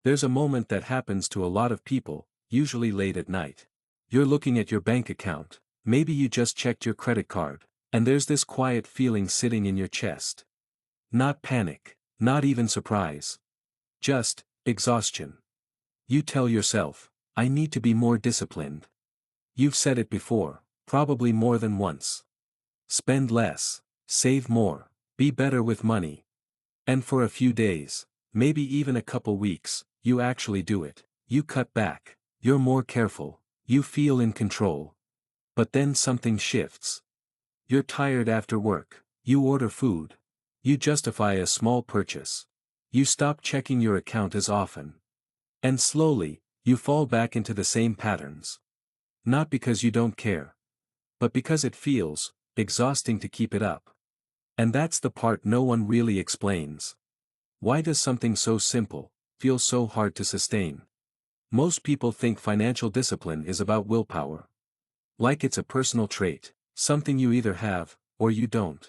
There's a moment that happens to a lot of people, usually late at night. You're looking at your bank account, maybe you just checked your credit card, and there's this quiet feeling sitting in your chest. Not panic, not even surprise. Just exhaustion. You tell yourself, I need to be more disciplined. You've said it before, probably more than once. Spend less, save more, be better with money. And for a few days, maybe even a couple weeks, you actually do it. You cut back, you're more careful, you feel in control. But then something shifts. You're tired after work, you order food. You justify a small purchase. You stop checking your account as often. And slowly, you fall back into the same patterns. Not because you don't care, but because it feels exhausting to keep it up. And that's the part no one really explains. Why does something so simple feel so hard to sustain? Most people think financial discipline is about willpower. Like it's a personal trait, something you either have, or you don't.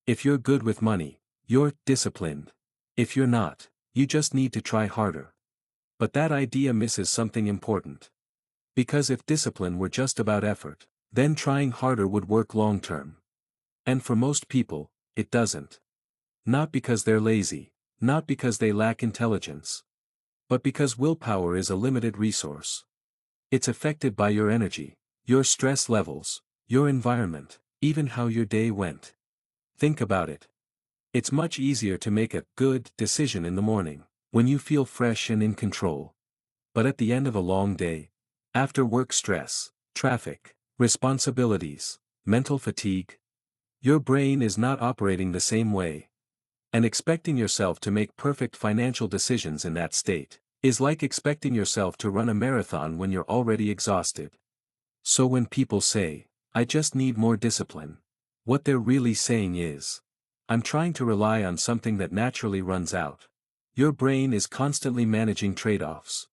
If you're good with money, you're disciplined. If you're not, you just need to try harder. But that idea misses something important. Because if discipline were just about effort, then trying harder would work long term. And for most people, it doesn't. Not because they're lazy, not because they lack intelligence, but because willpower is a limited resource. It's affected by your energy, your stress levels, your environment, even how your day went. Think about it. It's much easier to make a good decision in the morning, when you feel fresh and in control. But at the end of a long day, after work stress, traffic, responsibilities, mental fatigue, your brain is not operating the same way. And expecting yourself to make perfect financial decisions in that state is like expecting yourself to run a marathon when you're already exhausted. So when people say, I just need more discipline, what they're really saying is, I'm trying to rely on something that naturally runs out. Your brain is constantly managing trade-offs.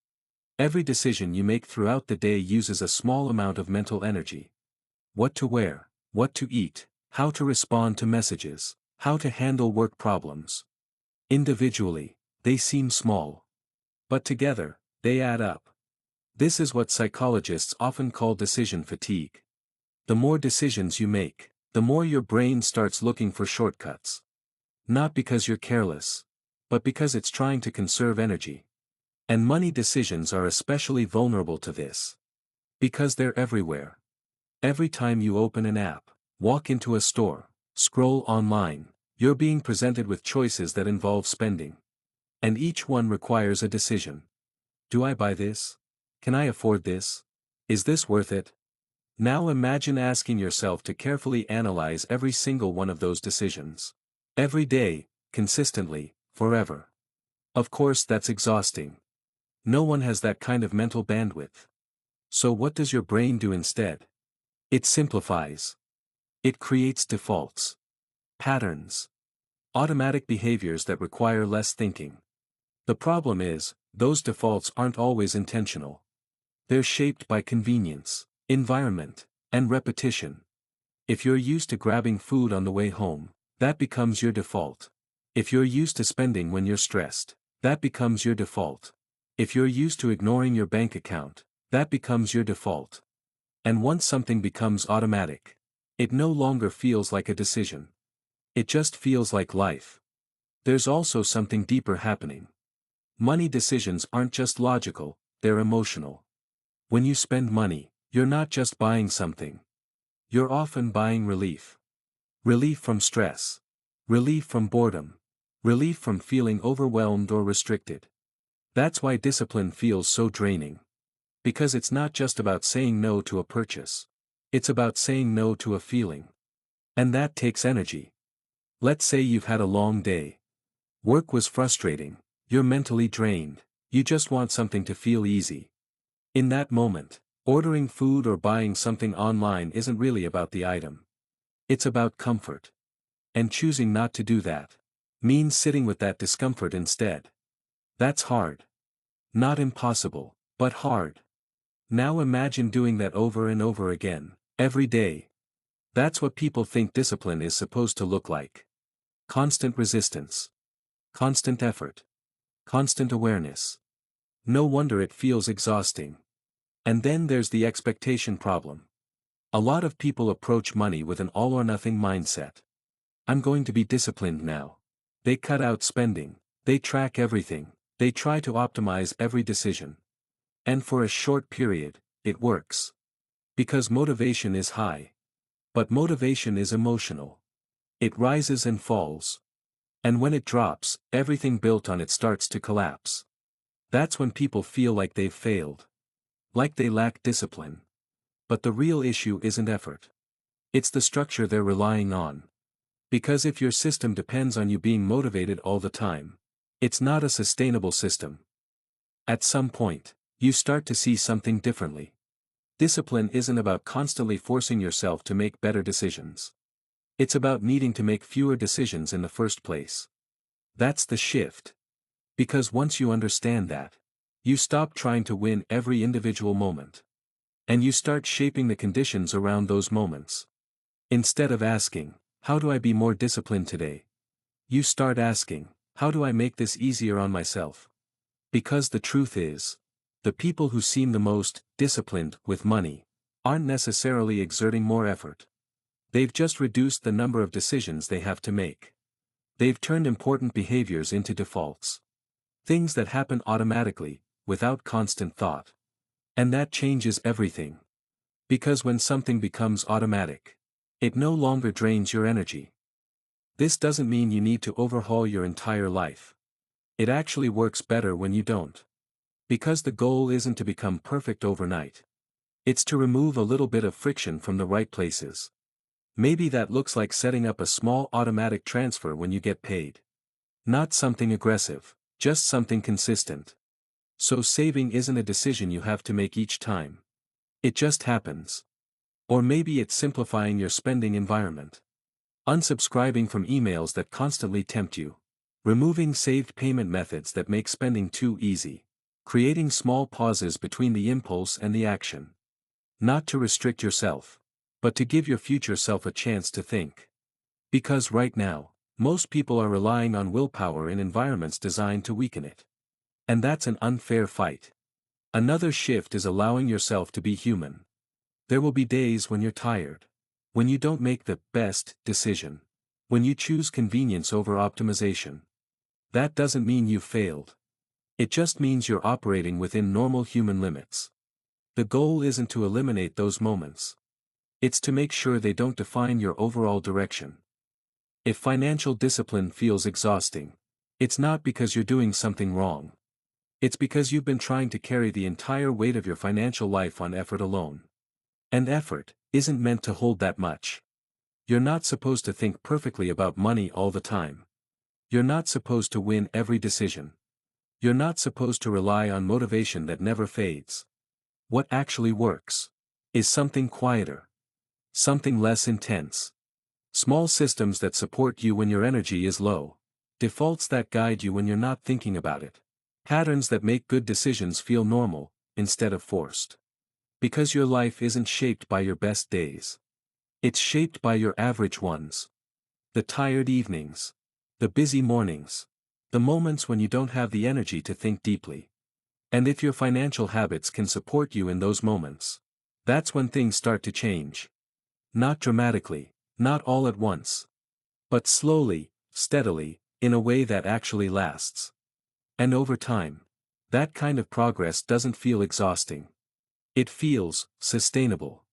Every decision you make throughout the day uses a small amount of mental energy. What to wear, what to eat, how to respond to messages, how to handle work problems. Individually, they seem small. But together, they add up. This is what psychologists often call decision fatigue. The more decisions you make, the more your brain starts looking for shortcuts. Not because you're careless, but because it's trying to conserve energy. And money decisions are especially vulnerable to this. Because they're everywhere. Every time you open an app, walk into a store, scroll online, you're being presented with choices that involve spending. And each one requires a decision. Do I buy this? Can I afford this? Is this worth it? Now imagine asking yourself to carefully analyze every single one of those decisions. Every day, consistently, forever. Of course that's exhausting. No one has that kind of mental bandwidth. So what does your brain do instead? It simplifies. It creates defaults. Patterns. Automatic behaviors that require less thinking. The problem is, those defaults aren't always intentional. They're shaped by convenience, environment, and repetition. If you're used to grabbing food on the way home, that becomes your default. If you're used to spending when you're stressed, that becomes your default. If you're used to ignoring your bank account, that becomes your default. And once something becomes automatic, it no longer feels like a decision. It just feels like life. There's also something deeper happening. Money decisions aren't just logical, they're emotional. When you spend money, you're not just buying something. You're often buying relief. Relief from stress. Relief from boredom. Relief from feeling overwhelmed or restricted. That's why discipline feels so draining. Because it's not just about saying no to a purchase. It's about saying no to a feeling. And that takes energy. Let's say you've had a long day. Work was frustrating, you're mentally drained, you just want something to feel easy. In that moment, ordering food or buying something online isn't really about the item. It's about comfort. And choosing not to do that means sitting with that discomfort instead. That's hard. Not impossible, but hard. Now imagine doing that over and over again, every day. That's what people think discipline is supposed to look like. Constant resistance. Constant effort. Constant awareness. No wonder it feels exhausting. And then there's the expectation problem. A lot of people approach money with an all-or-nothing mindset. I'm going to be disciplined now. They cut out spending, they track everything, they try to optimize every decision. And for a short period, it works. Because motivation is high. But motivation is emotional. It rises and falls. And when it drops, everything built on it starts to collapse. That's when people feel like they've failed. Like they lack discipline. But the real issue isn't effort. It's the structure they're relying on. Because if your system depends on you being motivated all the time, it's not a sustainable system. At some point, you start to see something differently. Discipline isn't about constantly forcing yourself to make better decisions. It's about needing to make fewer decisions in the first place. That's the shift. Because once you understand that, you stop trying to win every individual moment. And you start shaping the conditions around those moments. Instead of asking, how do I be more disciplined today? You start asking, how do I make this easier on myself? Because the truth is, the people who seem the most disciplined with money aren't necessarily exerting more effort. They've just reduced the number of decisions they have to make. They've turned important behaviors into defaults. Things that happen automatically, without constant thought. And that changes everything. Because when something becomes automatic, it no longer drains your energy. This doesn't mean you need to overhaul your entire life. It actually works better when you don't. Because the goal isn't to become perfect overnight. It's to remove a little bit of friction from the right places. Maybe that looks like setting up a small automatic transfer when you get paid. Not something aggressive, just something consistent. So saving isn't a decision you have to make each time. It just happens. Or maybe it's simplifying your spending environment. Unsubscribing from emails that constantly tempt you. Removing saved payment methods that make spending too easy. Creating small pauses between the impulse and the action. Not to restrict yourself, but to give your future self a chance to think. Because right now, most people are relying on willpower in environments designed to weaken it. And that's an unfair fight. Another shift is allowing yourself to be human. There will be days when you're tired. When you don't make the best decision. When you choose convenience over optimization. That doesn't mean you've failed. It just means you're operating within normal human limits. The goal isn't to eliminate those moments. It's to make sure they don't define your overall direction. If financial discipline feels exhausting, it's not because you're doing something wrong. It's because you've been trying to carry the entire weight of your financial life on effort alone. And effort isn't meant to hold that much. You're not supposed to think perfectly about money all the time. You're not supposed to win every decision. You're not supposed to rely on motivation that never fades. What actually works is something quieter. Something less intense. Small systems that support you when your energy is low. Defaults that guide you when you're not thinking about it. Patterns that make good decisions feel normal, instead of forced. Because your life isn't shaped by your best days. It's shaped by your average ones. The tired evenings. The busy mornings. The moments when you don't have the energy to think deeply. And if your financial habits can support you in those moments, that's when things start to change. Not dramatically, not all at once. But slowly, steadily, in a way that actually lasts. And over time, that kind of progress doesn't feel exhausting. It feels sustainable.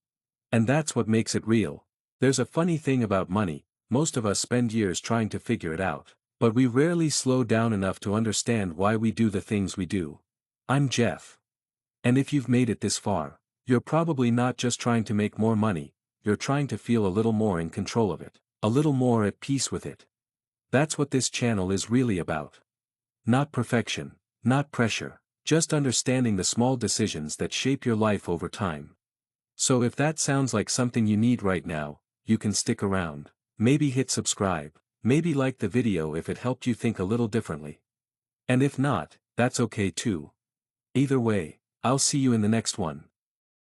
And that's what makes it real. There's a funny thing about money, most of us spend years trying to figure it out, but we rarely slow down enough to understand why we do the things we do. I'm Jeff. And if you've made it this far, you're probably not just trying to make more money, you're trying to feel a little more in control of it, a little more at peace with it. That's what this channel is really about. Not perfection, not pressure, just understanding the small decisions that shape your life over time. So if that sounds like something you need right now, you can stick around. Maybe hit subscribe, maybe like the video if it helped you think a little differently. And if not, that's okay too. Either way, I'll see you in the next one.